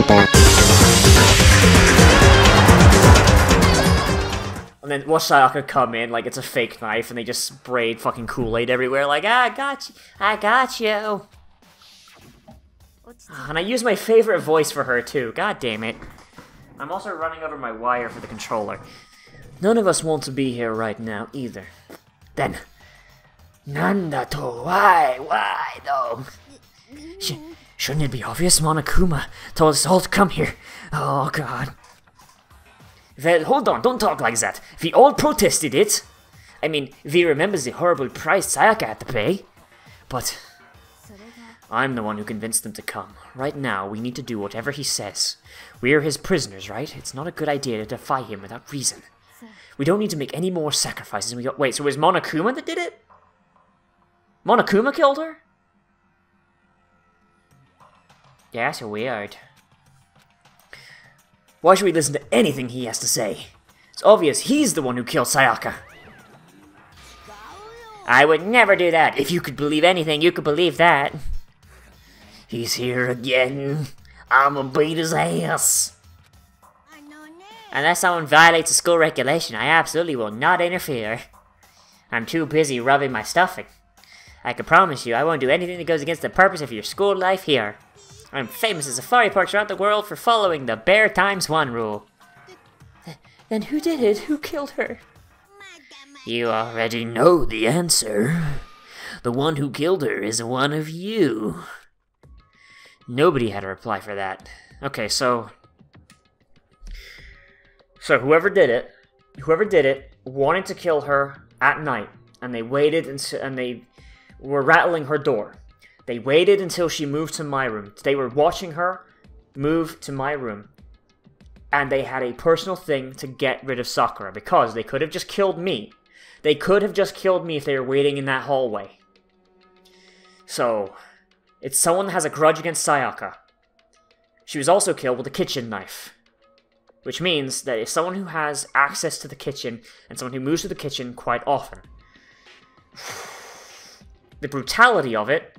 Danganronpa. And then watch Sayaka come in like it's a fake knife, and they just sprayed fucking Kool-Aid everywhere, like, I got you. And I use my favorite voice for her too, god damn it. I'm also running over my wire for the controller. None of us want to be here right now, either. Then, Nandato, why though? Shouldn't it be obvious Monokuma told us all to come here? Oh god. Well, hold on, don't talk like that. We all protested it. I mean, we remember the horrible price Sayaka had to pay. But I'm the one who convinced them to come. Right now, we need to do whatever he says. We're his prisoners, right? It's not a good idea to defy him without reason. We don't need to make any more sacrifices. Wait, so it was Monokuma that did it? Monokuma killed her? Yeah, that's weird. Why should we listen to anything he has to say? It's obvious he's the one who killed Sayaka. I would never do that. If you could believe anything, you could believe that. He's here again. I'ma beat his ass. Unless someone violates a school regulation, I absolutely will not interfere. I'm too busy rubbing my stuffing. I can promise you I won't do anything that goes against the purpose of your school life here. I'm famous at safari parks around the world for following the Bear Times 1 rule. Then who did it? Who killed her? You already know the answer. The one who killed her is one of you. Nobody had a reply for that. Okay, so whoever did it wanted to kill her at night, and they waited and they were rattling her door. They waited until she moved to my room. They were watching her move to my room, and they had a personal thing to get rid of Sakura, because they could have just killed me. They could have just killed me if they were waiting in that hallway. So, it's someone that has a grudge against Sayaka. She was also killed with a kitchen knife. Which means that it's someone who has access to the kitchen, and someone who moves to the kitchen quite often. The brutality of it,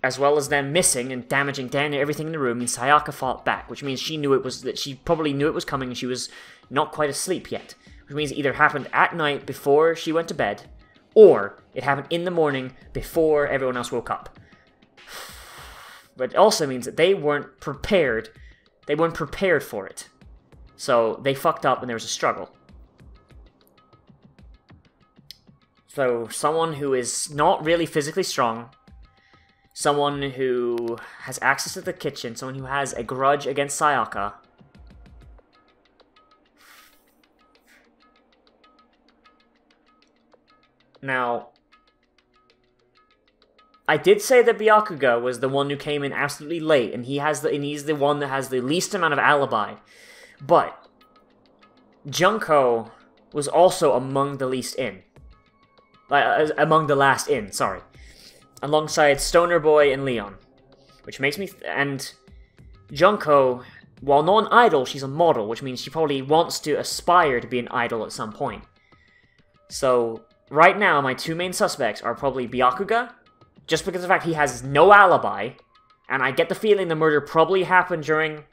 as well as them missing and damaging damn near everything in the room, means Sayaka fought back, which means she probably knew it was coming and she was not quite asleep yet. Which means it either happened at night before she went to bed, or it happened in the morning before everyone else woke up. But it also means that they weren't prepared. They weren't prepared for it. So they fucked up and there was a struggle. So someone who is not really physically strong, someone who has access to the kitchen, someone who has a grudge against Sayaka. Now, I did say that Byakuga was the one who came in absolutely late, and he's the one that has the least amount of alibi. But Junko was also among the least in. Among the last in, sorry. Alongside Stoner Boy and Leon. Which makes me... and Junko, while not an idol, she's a model, which means she probably wants to aspire to be an idol at some point. So, right now, my two main suspects are probably Byakuga, just because of the fact he has no alibi, and I get the feeling the murder probably happened during...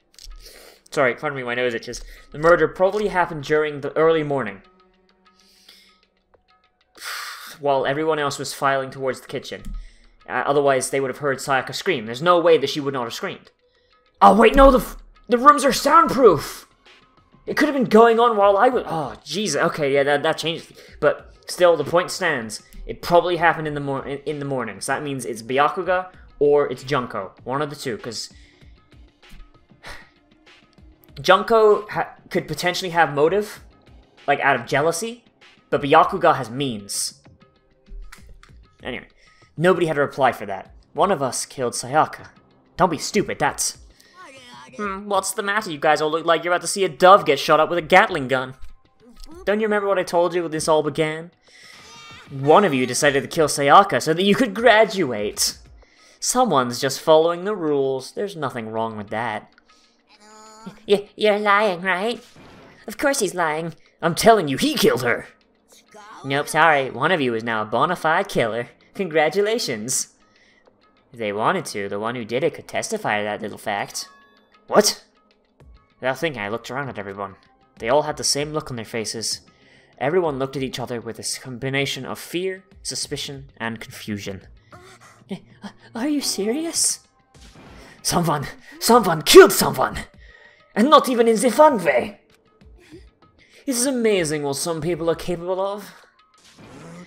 Sorry, pardon me, my nose itches. The murder probably happened during the early morning, while everyone else was filing towards the kitchen. Otherwise, they would have heard Sayaka scream. There's no way that she would not have screamed. Oh, wait, no, the rooms are soundproof! It could have been going on while I was... Oh, Jesus, okay, yeah, that changed. But still, the point stands. It probably happened in the morning. So that means it's Byakuga or it's Junko. One of the two, because... Junko could potentially have motive, like out of jealousy, but Byakuga has means. Anyway, nobody had a reply for that. One of us killed Sayaka. Don't be stupid, that's... what's the matter? You guys all look like you're about to see a dove get shot up with a Gatling gun. Don't you remember what I told you when this all began? One of you decided to kill Sayaka so that you could graduate. Someone's just following the rules. There's nothing wrong with that. You're lying, right? Of course he's lying. I'm telling you, he killed her. Nope, sorry. One of you is now a bona fide killer. Congratulations. If they wanted to, the one who did it could testify to that little fact. What? Without thinking, I looked around at everyone. They all had the same look on their faces. Everyone looked at each other with this combination of fear, suspicion, and confusion. Are you serious? Someone killed someone! And not even in the fun way! It is amazing what some people are capable of.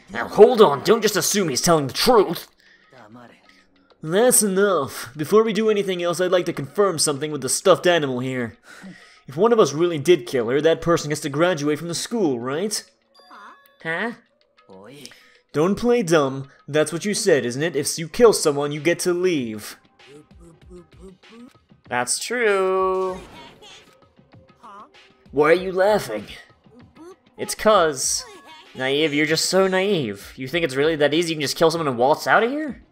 Now hold on, don't just assume he's telling the truth! That's enough. Before we do anything else, I'd like to confirm something with the stuffed animal here. If one of us really did kill her, that person gets to graduate from the school, right? Huh? Don't play dumb. That's what you said, isn't it? If you kill someone, you get to leave. That's true. Why are you laughing? It's 'cause... Naive, you're just so naive. You think it's really that easy you can just kill someone and waltz out of here?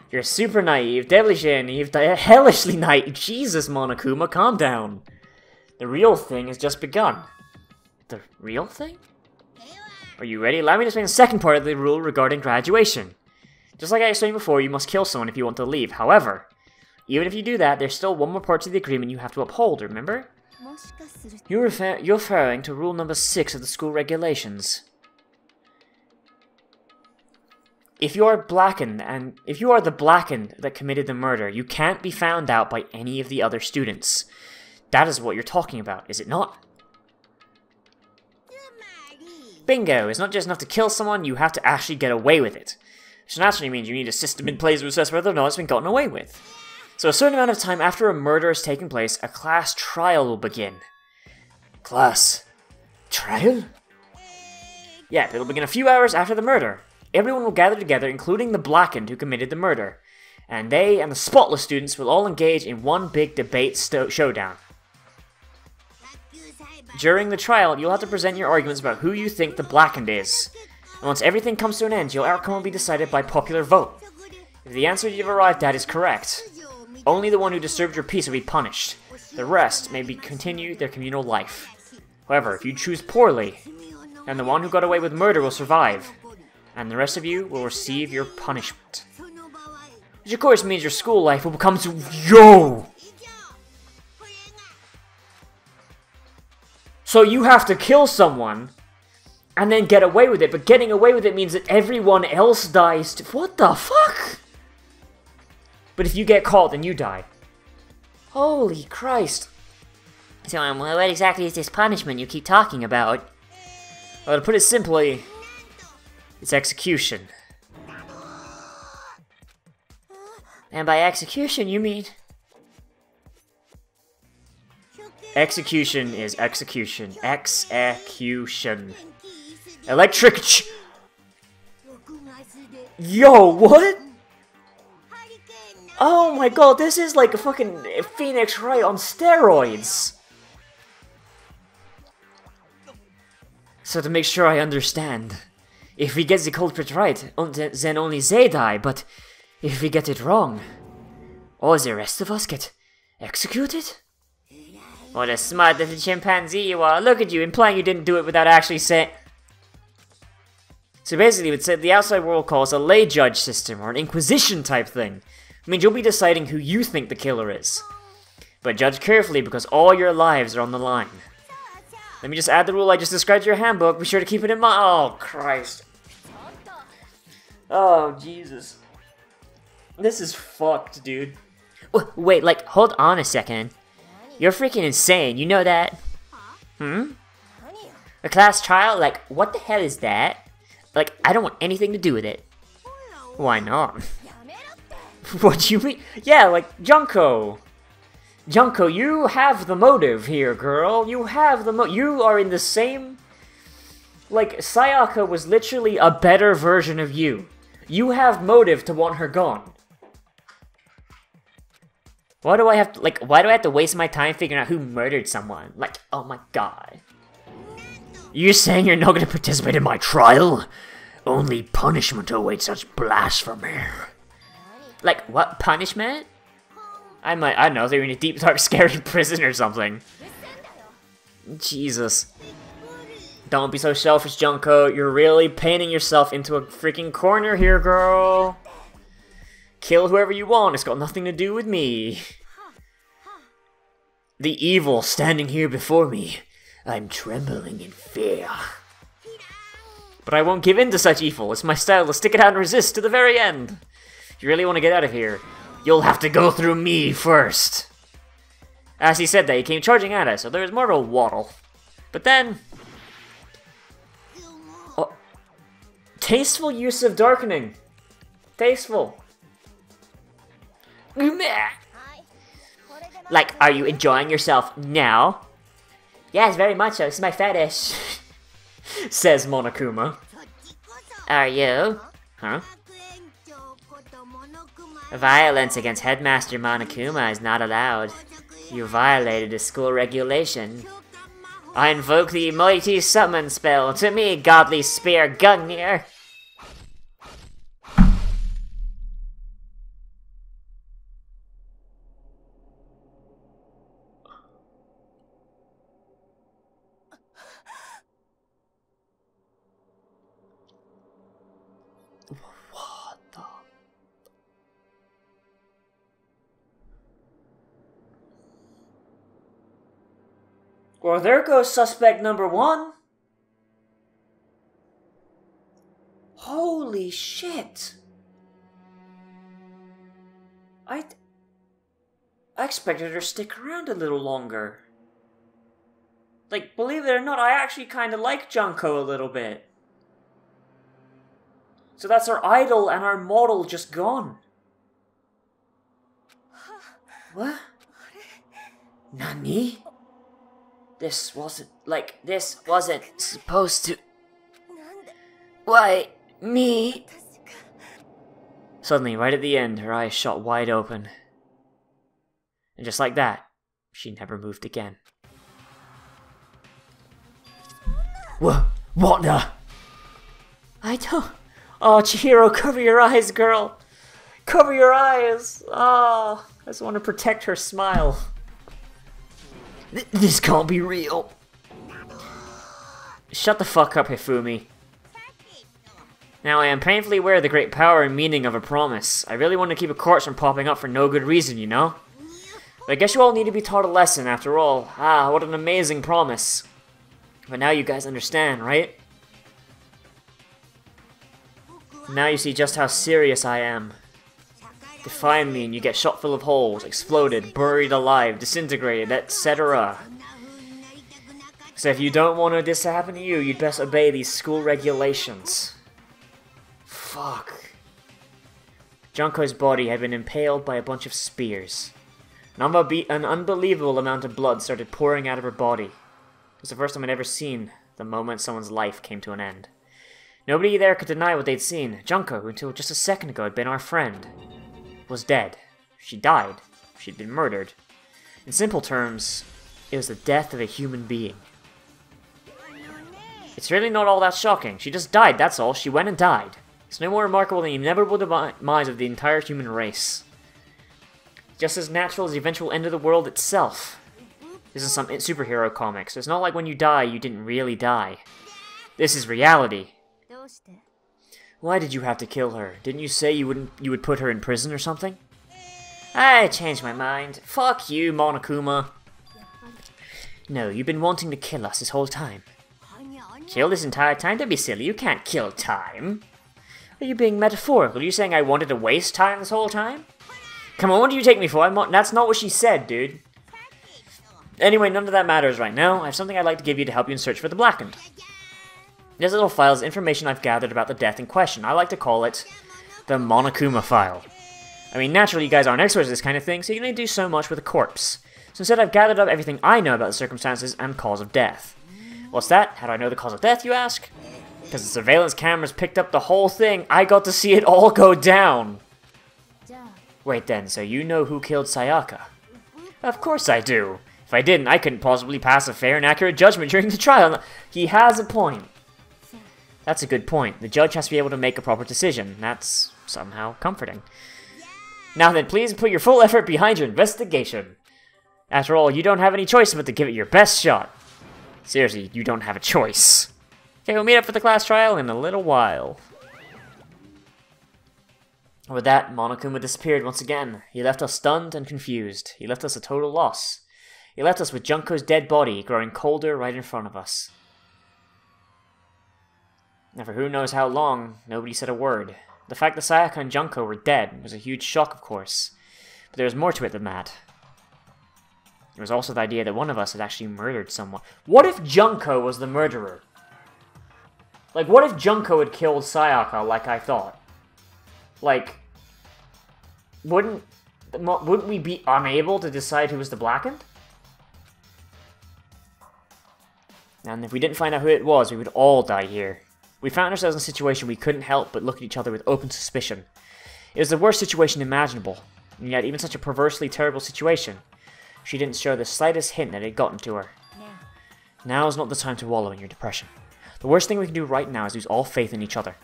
You're super naive, devilishly naive, hellishly naive. Jesus, Monokuma, calm down. The real thing has just begun. The real thing? Are you ready? Allow me to explain the second part of the rule regarding graduation. Just like I explained before, you must kill someone if you want to leave. However, even if you do that, there's still one more part to the agreement you have to uphold, remember? You're referring to rule number 6 of the school regulations. If you are the blackened that committed the murder, you can't be found out by any of the other students. That is what you're talking about, is it not? Bingo! It's not just enough to kill someone, you have to actually get away with it. Which naturally means you need a system in place to assess whether or not it's been gotten away with. So a certain amount of time after a murder has taken place, a class trial will begin. Class trial? Yeah, it'll begin a few hours after the murder. Everyone will gather together, including the blackened who committed the murder. And they and the spotless students will all engage in one big debate showdown. During the trial, you'll have to present your arguments about who you think the blackened is. And once everything comes to an end, your outcome will be decided by popular vote. If the answer you've arrived at is correct, only the one who disturbed your peace will be punished. The rest may continue their communal life. However, if you choose poorly, then the one who got away with murder will survive, and the rest of you will receive your punishment. Which of course means your school life will become Yo! So you have to kill someone, and then get away with it, but getting away with it means that everyone else dies What the fuck? But if you get caught, then you die. Holy Christ. So, what exactly is this punishment you keep talking about? Well, to put it simply, it's execution. And by execution, you mean... Execution is execution. Execution. Electric Yo, what? Oh my god, this is like a fucking Phoenix Wright on steroids! So to make sure I understand, if we get the culprit right, then only they die, but if we get it wrong, all the rest of us get executed? What a smart little chimpanzee you are. Look at you, implying you didn't do it without actually saying... So basically, it's what the outside world calls a lay judge system, or an inquisition type thing. I mean, you'll be deciding who you think the killer is. But judge carefully, because all your lives are on the line. Let me just add the rule I just described to your handbook. Be sure to keep it in mind. Oh, Christ. Oh, Jesus. This is fucked, dude. Wait, like, hold on a second. You're freaking insane, you know that? Hmm? A class trial? Like, what the hell is that? Like, I don't want anything to do with it. Why not? What do you mean? Yeah, like, Junko. Junko, you have the motive here, girl. You have the you are in the same... Like, Sayaka was literally a better version of you. You have motive to want her gone. Why do I have to, like, why do I have to waste my time figuring out who murdered someone? Like, oh my god. You're saying you're not going to participate in my trial? Only punishment awaits such blasphemy. Like, what punishment? I don't know, they were in a deep, dark, scary prison or something. Jesus. Don't be so selfish, Junko. You're really painting yourself into a freaking corner here, girl. Kill whoever you want, it's got nothing to do with me. the evil standing here before me. I'm trembling in fear. But I won't give in to such evil. It's my style to stick it out and resist to the very end. If you really want to get out of here, you'll have to go through me first. As he said that, he came charging at us, so there was more of a waddle. But then... Oh, tasteful use of darkening. Tasteful. Like, are you enjoying yourself now? Yes, very much so. This is my fetish. Says Monokuma. Are you? Huh? Violence against Headmaster Monokuma is not allowed. You violated a school regulation. I invoke the mighty summon spell. To me, godly spear Gungnir. What the... Well, there goes suspect number 1. Holy shit. I expected her to stick around a little longer. Like, believe it or not, I actually kind of like Junko a little bit. So that's our idol and our model just gone. What? Nani? This wasn't supposed to... Why, me? Suddenly, right at the end, her eyes shot wide open. And just like that, she never moved again. What the? I don't... Oh, Chihiro, cover your eyes, girl. Cover your eyes. Oh, I just want to protect her smile. This can't be real. Shut the fuck up, Hifumi. Now, I am painfully aware of the great power and meaning of a promise. I really want to keep a corpse from popping up for no good reason, you know? But I guess you all need to be taught a lesson, after all. Ah, what an amazing promise. But now you guys understand, right? Now you see just how serious I am. Defy me and you get shot full of holes, exploded, buried alive, disintegrated, etc. So if you don't want this to happen to you, you'd best obey these school regulations. Fuck. Junko's body had been impaled by a bunch of spears. An unbelievable amount of blood started pouring out of her body. It was the first time I'd ever seen the moment someone's life came to an end. Nobody there could deny what they'd seen. Junko, who until just a second ago had been our friend, was dead. She died. She'd been murdered. In simple terms, it was the death of a human being. It's really not all that shocking. She just died, that's all. She went and died. It's no more remarkable than the inevitable demise of the entire human race. Just as natural as the eventual end of the world itself. This is some superhero comics. It's not like when you die, you didn't really die. This is reality. Why did you have to kill her? Didn't you say you would put her in prison or something? I changed my mind. Fuck you, Monokuma. No, you've been wanting to kill us this whole time. Kill this entire time? Don't be silly, you can't kill time. Are you being metaphorical? Are you saying I wanted to waste time this whole time? Come on, what do you take me for? That's not what she said, dude. Anyway, none of that matters right now. I have something I'd like to give you to help you in search for the Blackened. This little file is information I've gathered about the death in question. I like to call it the Monokuma file. I mean, naturally, you guys aren't experts at this kind of thing, so you can only do so much with a corpse. So instead, I've gathered up everything I know about the circumstances and cause of death. What's that? How do I know the cause of death, you ask? Because the surveillance cameras picked up the whole thing. I got to see it all go down. Wait then, so you know who killed Sayaka? Of course I do. If I didn't, I couldn't possibly pass a fair and accurate judgment during the trial. He has a point. That's a good point. The judge has to be able to make a proper decision. That's somehow comforting. Now then, please put your full effort behind your investigation. After all, you don't have any choice but to give it your best shot. Seriously, you don't have a choice. Okay, we'll meet up for the class trial in a little while. With that, Monokuma disappeared once again. He left us stunned and confused. He left us a total loss. It left us with Junko's dead body growing colder right in front of us. And for who knows how long, nobody said a word. The fact that Sayaka and Junko were dead was a huge shock, of course. But there was more to it than that. There was also the idea that one of us had actually murdered someone. What if Junko was the murderer? Like, what if Junko had killed Sayaka like I thought? Like, wouldn't we be unable to decide who was the Blackened? And if we didn't find out who it was, we would all die here. We found ourselves in a situation we couldn't help but look at each other with open suspicion. It was the worst situation imaginable, and yet even such a perversely terrible situation, she didn't show the slightest hint that it had gotten to her. Now is not the time to wallow in your depression. The worst thing we can do right now is lose all faith in each other.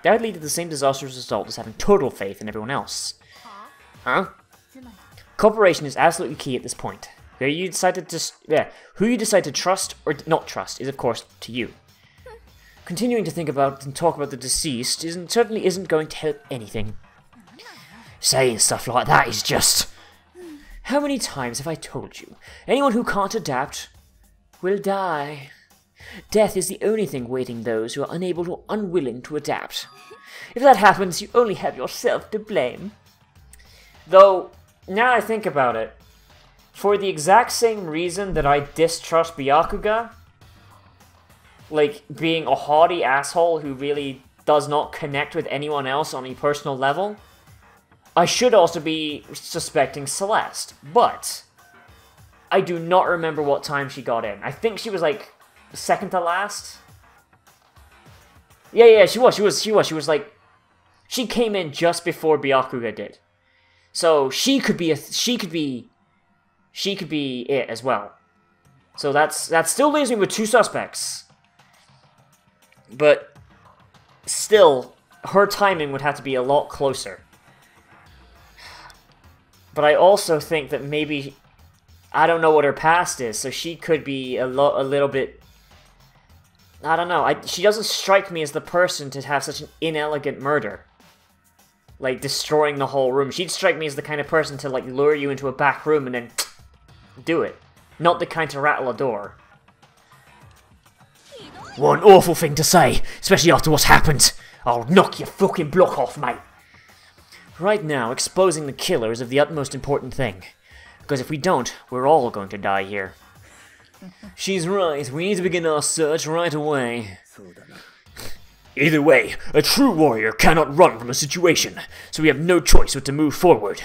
That would lead to the same disastrous result as having total faith in everyone else. Huh? Cooperation is absolutely key at this point. Who you decide to trust or not trust is, of course, to you. Continuing to think about and talk about the deceased certainly isn't going to help anything. Saying stuff like that is just... How many times have I told you? Anyone who can't adapt will die. Death is the only thing waiting those who are unable or unwilling to adapt. If that happens, you only have yourself to blame. Though, now I think about it, for the exact same reason that I distrust Byakuga, like being a haughty asshole who really does not connect with anyone else on a personal level, I should also be suspecting Celeste, but I do not remember what time she got in. I think she was like second to last. Yeah, she was like, she came in just before Byakuga did. So she could be it as well. So that still leaves me with two suspects. But still, her timing would have to be a lot closer. But I also think that maybe, I don't know what her past is, so she could be a little bit, I don't know. She doesn't strike me as the person to have such an inelegant murder. Like, destroying the whole room. She'd strike me as the kind of person to, like, lure you into a back room and then do it. Not the kind to rattle a door. What an awful thing to say, especially after what's happened. I'll knock your fucking block off, mate. Right now, exposing the killer is of the utmost important thing. Because if we don't, we're all going to die here. She's right, we need to begin our search right away. Either way, a true warrior cannot run from a situation, so we have no choice but to move forward.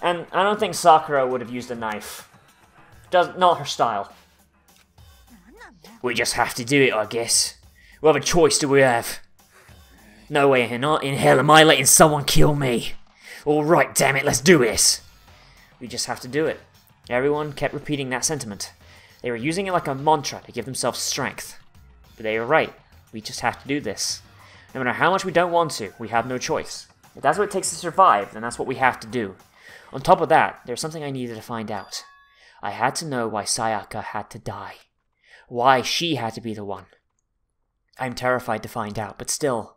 And I don't think Sakura would have used a knife. Not her style. We just have to do it, I guess. What other choice do we have? No way in hell am I letting someone kill me. Alright, damn it, let's do this. We just have to do it. Everyone kept repeating that sentiment. They were using it like a mantra to give themselves strength. But they were right. We just have to do this. No matter how much we don't want to, we have no choice. If that's what it takes to survive, then that's what we have to do. On top of that, there's something I needed to find out. I had to know why Sayaka had to die. Why she had to be the one. I'm terrified to find out, but still,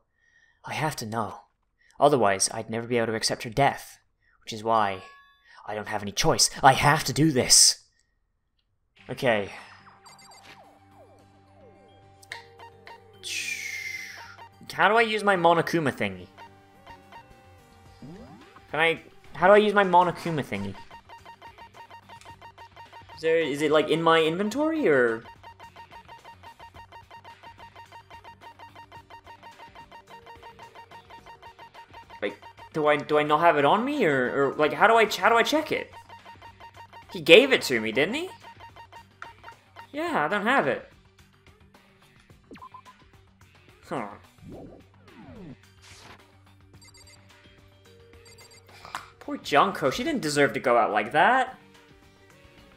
I have to know. Otherwise, I'd never be able to accept her death. Which is why I don't have any choice. I have to do this. Okay. How do I use my Monokuma thingy? How do I use my Monokuma thingy? Is it like in my inventory, or? Like, do I not have it on me, or like how do I check it? He gave it to me, didn't he? Yeah, I don't have it. Huh. Poor Junko, she didn't deserve to go out like that.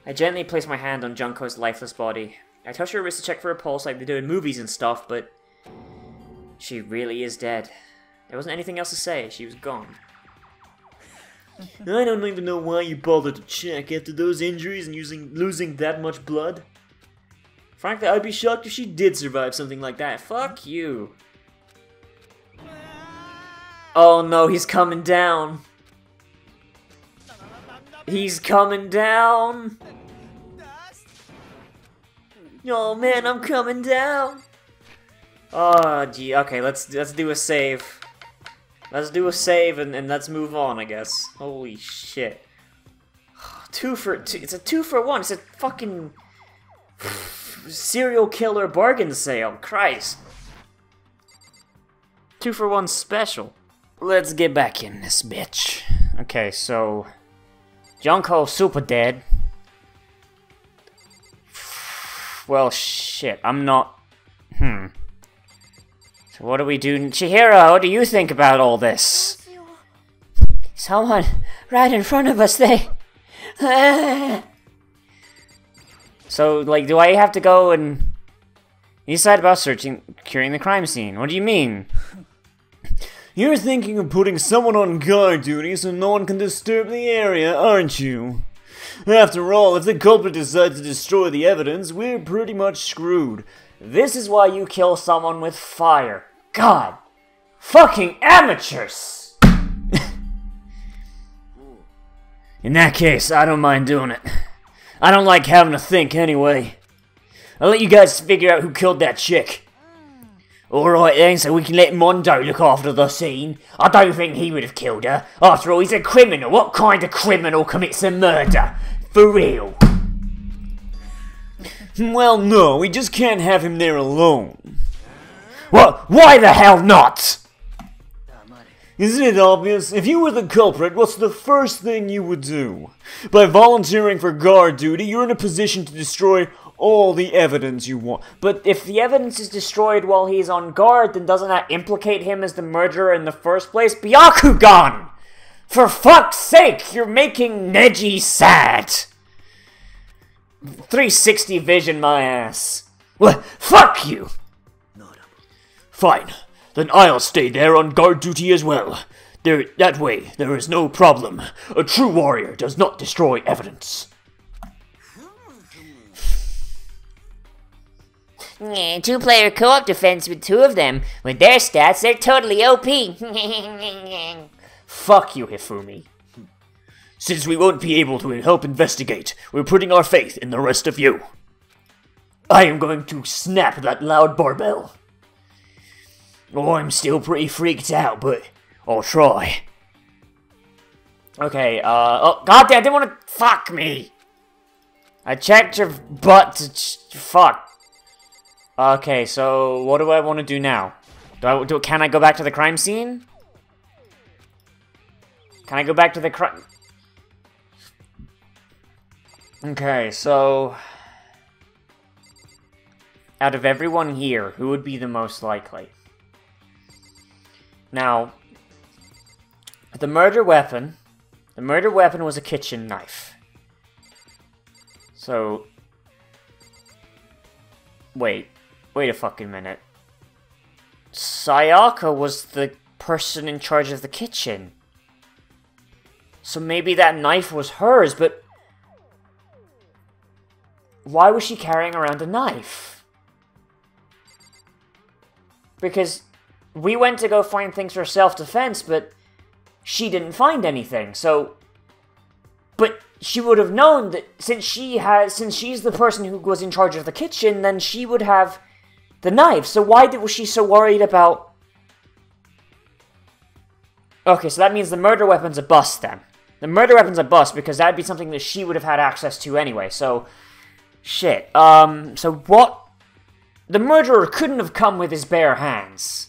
I gently placed my hand on Junko's lifeless body. I touched her wrist to check for a pulse like they do in movies and stuff, but she really is dead. There wasn't anything else to say, she was gone. I don't even know why you bothered to check after those injuries and losing that much blood. Frankly, I'd be shocked if she did survive something like that. Fuck you. Oh no, he's coming down. He's coming down. Oh man, I'm coming down. Oh gee, okay, let's do a save. Let's do a save and let's move on, I guess. Holy shit. 2 for 2. It's a 2 for 1. It's a fucking serial killer bargain sale. Christ. 2 for 1 special. Let's get back in this bitch. Okay, so Junko super dead. Well, shit. I'm not. So what do we do? Chihiro, what do you think about all this? Someone right in front of us, they... So, like, do I have to go and... You decide about curing the crime scene. What do you mean? You're thinking of putting someone on guard duty so no one can disturb the area, aren't you? After all, if the culprit decides to destroy the evidence, we're pretty much screwed. This is why you kill someone with fire. God! Fucking amateurs! In that case, I don't mind doing it. I don't like having to think anyway. I'll let you guys figure out who killed that chick. Alright then, so we can let Mondo look after the scene. I don't think he would have killed her. After all, he's a criminal. What kind of criminal commits a murder? For real. Well, no, we just can't have him there alone. What? Why the hell not? Isn't it obvious? If you were the culprit, what's the first thing you would do? By volunteering for guard duty, you're in a position to destroy all the evidence you want. But if the evidence is destroyed while he's on guard, then doesn't that implicate him as the murderer in the first place? Byakugan! For fuck's sake, you're making Neji sad! 360 vision my ass. Well, fuck you! Fine. Then I'll stay there on guard duty as well. That way, there is no problem. A true warrior does not destroy evidence. Two-player co-op defense with 2 of them. With their stats, they're totally OP. Fuck you, Hifumi. Since we won't be able to help investigate, we're putting our faith in the rest of you. I am going to snap that loud barbell. Oh, I'm still pretty freaked out, but I'll try. Okay, oh, goddamn, I didn't want to... Fuck me! I checked your butt to... Fuck. Okay, so what do I want to do now? Can I go back to the crime scene? Can I go back to the crime... Okay, so... Out of everyone here, who would be the most likely? Now, the murder weapon was a kitchen knife. So, wait a fucking minute. Sayaka was the person in charge of the kitchen. So maybe that knife was hers, but why was she carrying around a knife? Because we went to go find things for self-defense, but she didn't find anything, so... But she would have known that since she's the person who was in charge of the kitchen, then she would have the knife. So why was she so worried about... Okay, so that means the murder weapon's a bust, then. The murder weapon's a bust, because that'd be something that she would have had access to anyway, so... Shit, so what... The murderer couldn't have come with his bare hands.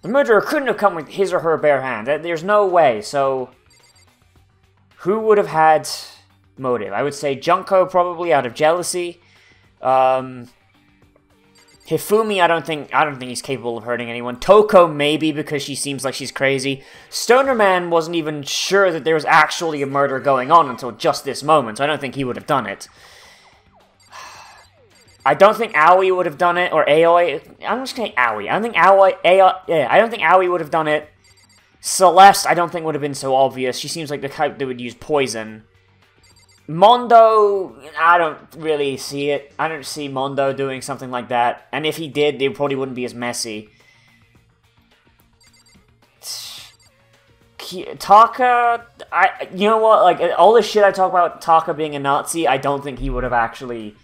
The murderer couldn't have come with his or her bare hand. There's no way, so... Who would have had motive? I would say Junko, probably, out of jealousy. Hifumi, I don't think he's capable of hurting anyone. Toko, maybe, because she seems like she's crazy. Stoner Man wasn't even sure that there was actually a murder going on until just this moment, so I don't think he would have done it. I don't think Aoi would have done it, or Aoi. I'm just gonna say Aoi. I don't think I don't think Aoi would have done it. Celeste, I don't think would have been so obvious. She seems like the type that would use poison. Mondo, I don't really see it. I don't see Mondo doing something like that. And if he did, it probably wouldn't be as messy. Taka, you know what? Like all the shit I talk about Taka being a Nazi, I don't think he would have actually.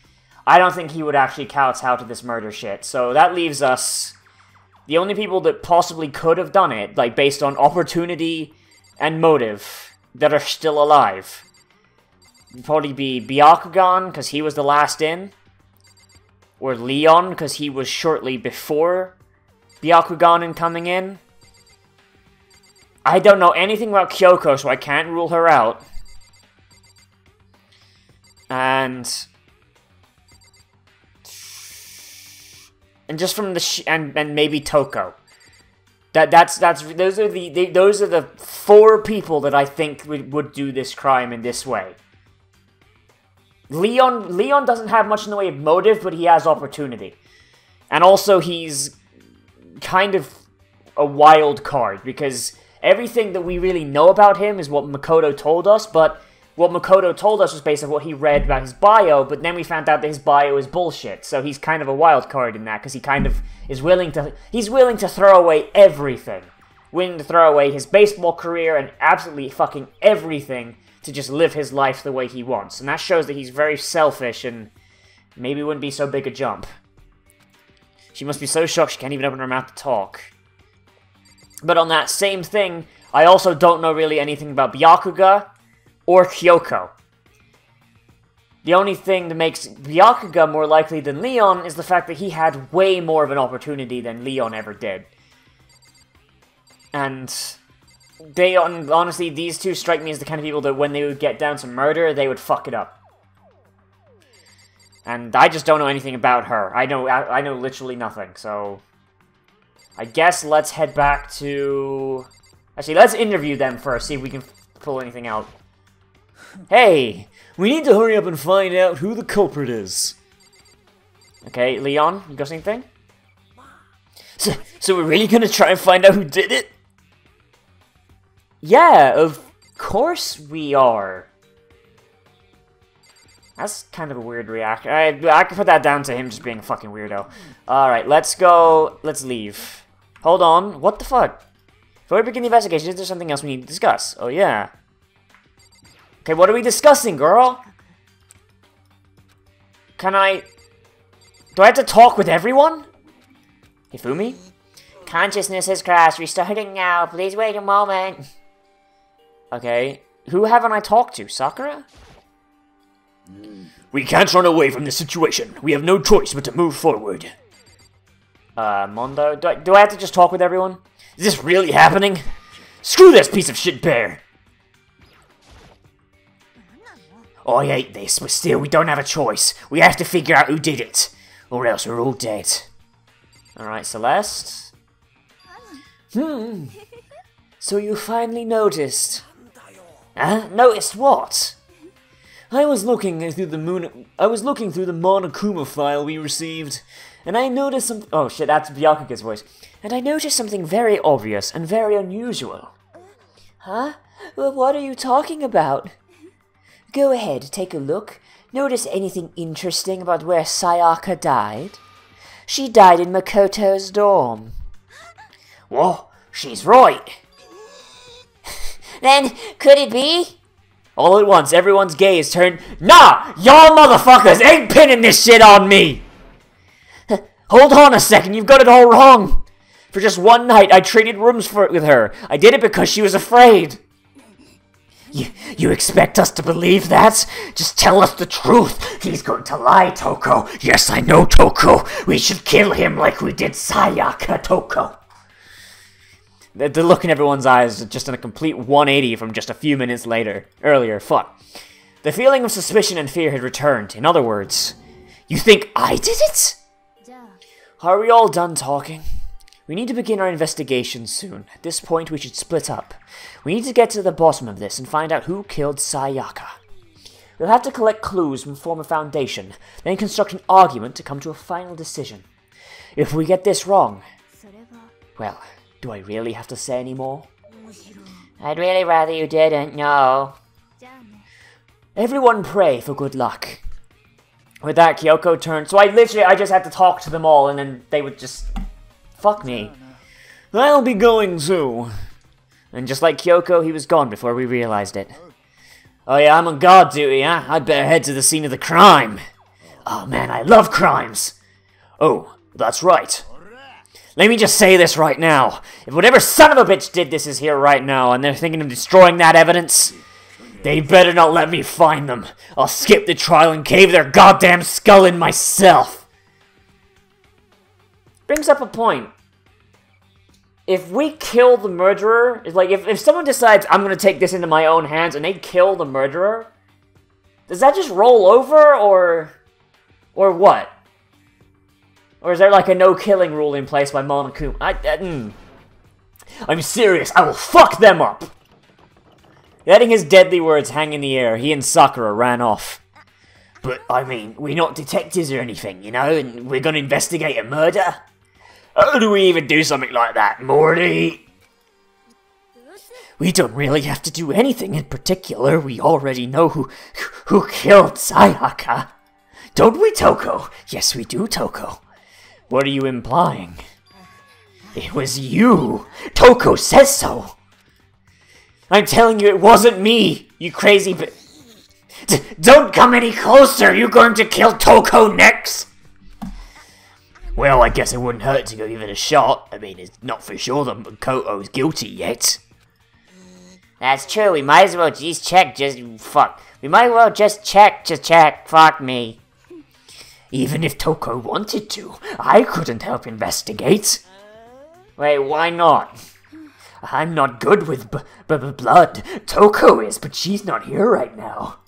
I don't think he would actually kowtow to this murder shit. So that leaves us... The only people that possibly could have done it, like, based on opportunity and motive, that are still alive, would probably be Byakugan, because he was the last in. Or Leon, because he was shortly before Byakugan in coming in. I don't know anything about Kyoko, so I can't rule her out. And just from the and maybe Toko. Those are the 4 people that I think would do this crime in this way. Leon doesn't have much in the way of motive, but he has opportunity. And also he's kind of a wild card, because everything that we really know about him is what Makoto told us, but what Makoto told us was based on what he read about his bio, but then we found out that his bio is bullshit, so he's kind of a wild card in that, because he kind of is willing to throw away everything. Willing to throw away his baseball career and absolutely fucking everything to just live his life the way he wants. And that shows that he's very selfish, and maybe it wouldn't be so big a jump. She must be so shocked she can't even open her mouth to talk. But on that same thing, I also don't know really anything about Byakuga or Kyoko. The only thing that makes Byakuga more likely than Leon is the fact that he had way more of an opportunity than Leon ever did. And honestly, these two strike me as the kind of people that when they would get down to murder, they would fuck it up. And I just don't know anything about her. I know literally nothing, so... I guess let's head back to... Actually, let's interview them first, see if we can pull anything out. Hey, we need to hurry up and find out who the culprit is. Okay, Leon, you got anything? So we're really gonna try and find out who did it? Yeah, of course we are. That's kind of a weird reaction. I can put that down to him just being a fucking weirdo. Alright, let's go. Let's leave. Hold on. What the fuck? Before we begin the investigation, is there something else we need to discuss? Oh, yeah. Okay, what are we discussing, girl? Do I have to talk with everyone? Hifumi? Consciousness has crashed. Restarting now. Please wait a moment. Okay. Who haven't I talked to? Sakura? We can't run away from this situation. We have no choice but to move forward. Mondo? Do I have to just talk with everyone? Is this really happening? Screw this piece of shit bear! Oh, I hate this, but still, we don't have a choice. We have to figure out who did it, or else we're all dead. Alright, Celeste. So you finally noticed. Huh? Noticed what? I was looking through the Monokuma file we received, and I noticed some. Oh shit, that's Byakuga's voice. And I noticed something very obvious and very unusual. Huh? Well, what are you talking about? Go ahead, take a look. Notice anything interesting about where Sayaka died? She died in Makoto's dorm. Whoa, she's right. Then, could it be? All at once, everyone's gaze turned. Nah! Y'all motherfuckers ain't pinning this shit on me! Hold on a second, you've got it all wrong! For just one night, I traded rooms with her. I did it because she was afraid. You expect us to believe that? Just tell us the truth. He's going to lie, Toko. Yes, I know, Toko. We should kill him like we did Sayaka, Toko. The look in everyone's eyes is just in a complete 180 from just a few minutes earlier. Fuck. The feeling of suspicion and fear had returned. In other words, you think I did it? Are we all done talking? We need to begin our investigation soon. At this point, we should split up. We need to get to the bottom of this and find out who killed Sayaka. We'll have to collect clues and form a foundation, then construct an argument to come to a final decision. If we get this wrong, well, do I really have to say any more? I'd really rather you didn't, no. Everyone pray for good luck. With that, Kyoko turned. So I just had to talk to them all, and then they would just... Fuck me. I'll be going too. And just like Kyoko, he was gone before we realized it. Oh yeah, I'm on guard duty, huh? I'd better head to the scene of the crime. Oh man, I love crimes! Oh, that's right. Let me just say this right now. If whatever son of a bitch did this is here right now, and they're thinking of destroying that evidence, they better not let me find them. I'll skip the trial and cave their goddamn skull in myself. Brings up a point. If we kill the murderer, like if someone decides I'm gonna take this into my own hands and they kill the murderer, does that just roll over or what? Or is there like a no-killing rule in place by Monokuma? I'm serious, I will fuck them up! Letting his deadly words hang in the air, he and Sakura ran off. But, I mean, we're not detectives or anything, you know, and we're gonna investigate a murder? How do we even do something like that, Morty? We don't really have to do anything in particular. We already know who killed Sayaka. Don't we, Toko? Yes, we do, Toko. What are you implying? It was you. Toko says so. I'm telling you, it wasn't me, you crazy Don't come any closer. You're going to kill Toko next. Well, I guess it wouldn't hurt to go give it a shot. I mean, it's not for sure that Makoto's guilty yet. That's true, we might as well just check, We might as well just check, fuck me. Even if Toko wanted to, I couldn't help investigate. Wait, why not? I'm not good with blood. Toko is, but she's not here right now.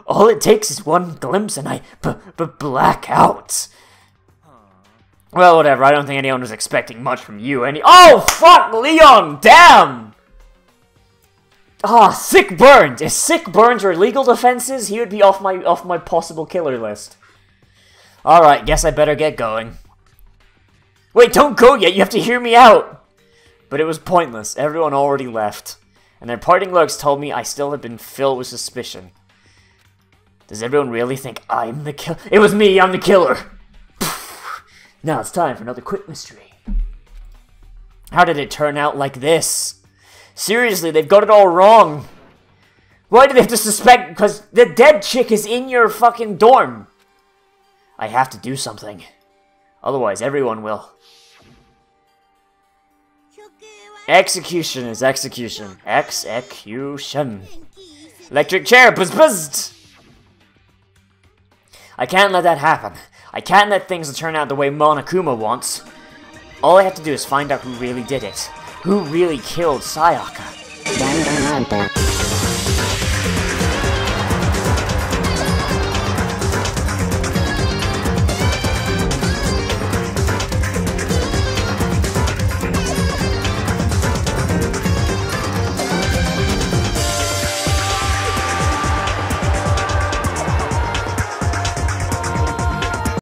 All it takes is one glimpse and I black out. Well, whatever, I don't think anyone was expecting much from you Oh, fuck, Leon, damn! Ah, sick burns! If sick burns were legal defenses, he would be off my possible killer list. Alright, guess I better get going. Wait, don't go yet, you have to hear me out! But it was pointless, everyone already left. And their parting looks told me I still had been filled with suspicion. Does everyone really think I'm the killer? It was me, I'm the killer! Now it's time for another quick mystery. How did it turn out like this? Seriously, they've got it all wrong. Why do they have to suspect? Because the dead chick is in your fucking dorm. I have to do something. Otherwise, everyone will. Execution is execution. Execution. Electric chair, buzz buzzed. I can't let that happen. I can't let things turn out the way Monokuma wants. All I have to do is find out who really did it. Who really killed Sayaka.